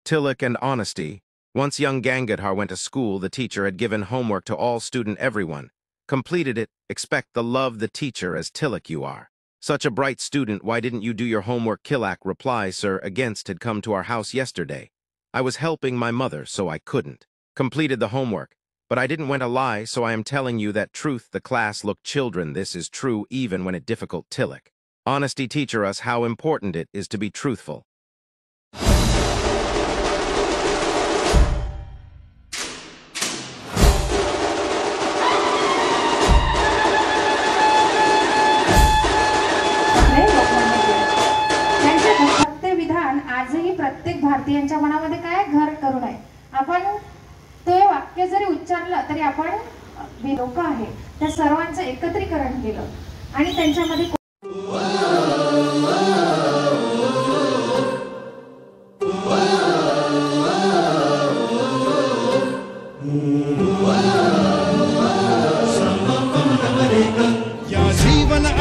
Tilak and honesty. Once young Gangadhar went to school, the teacher had given homework to all student everyone. Completed it, expect the love the teacher as Tilak you are. Such a bright student, why didn't you do your homework? Kilak reply, sir, against had come to our house yesterday. I was helping my mother, so I couldn't. Completed the homework, but I didn't went a lie, so I am telling you that truth the class look children, this is true even when it difficult. Tilak. Honesty teacher us how important it is to be truthful. आजही प्रत्येक भारतीयांच्या मनामध्ये काय घर करून आहे. आपण ते वाक्य जरी उच्चारलं तरी आपण लोक आहे त्या सर्वांचं एकत्रीकरण केलं आणि त्यांच्यामध्ये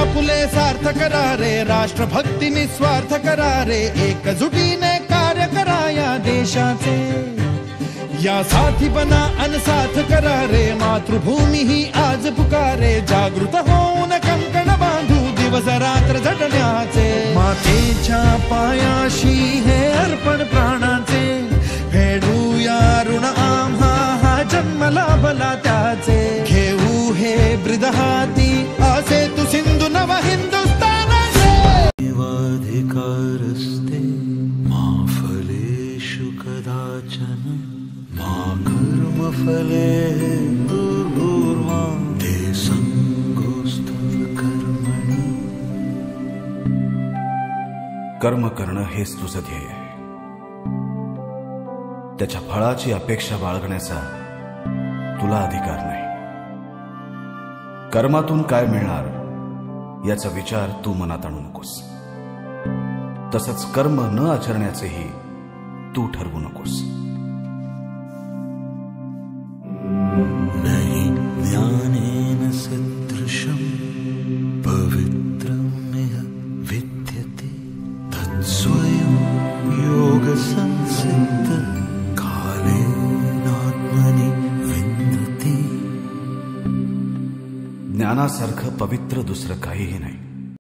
आपुले सार्थ करा रे, राष्ट्रभक्ती निस्वार्थ करा रे, एकजुटीने कार्य करा या देशाचे. या साथी बना अनसाथ करा रे, मातृभूमी ही आज पुकारे. जागृत होऊन कंकण बांधू दिवस रात्र झटण्याचे. मातेच्या पायाशी हे अर्पण प्राणाचे, फेडूया ऋण आम्हा हा जन्म लाभला त्याचे. घेऊ हे ब्रिद हाती असे तू सिंधू नव हिंदुस्थानाचे. देवाधिकारस्ते मा फलेषु कदाचन, मा कर्मफले दुर्भूर्मा ते संगोस्तव कर्मणि. कर्म करणं हेच तुझं ध्येय आहे. त्याच्या फळाची अपेक्षा बाळगण्याचा तुला अधिकार नाही. कर्मातून काय मिळणार याचा विचार तू मनात आणू नकोस. तसंच कर्म न आचरण्याचेही तू ठरवू नकोस. नहि ज्ञानेन सदृशं पवित्रमिह विद्यते, तत्स्वयं योगसंसिद्ध कालेनात्मनि विन्दति. ज्ञानासारखं पवित्र दुसरं काहीही नाही.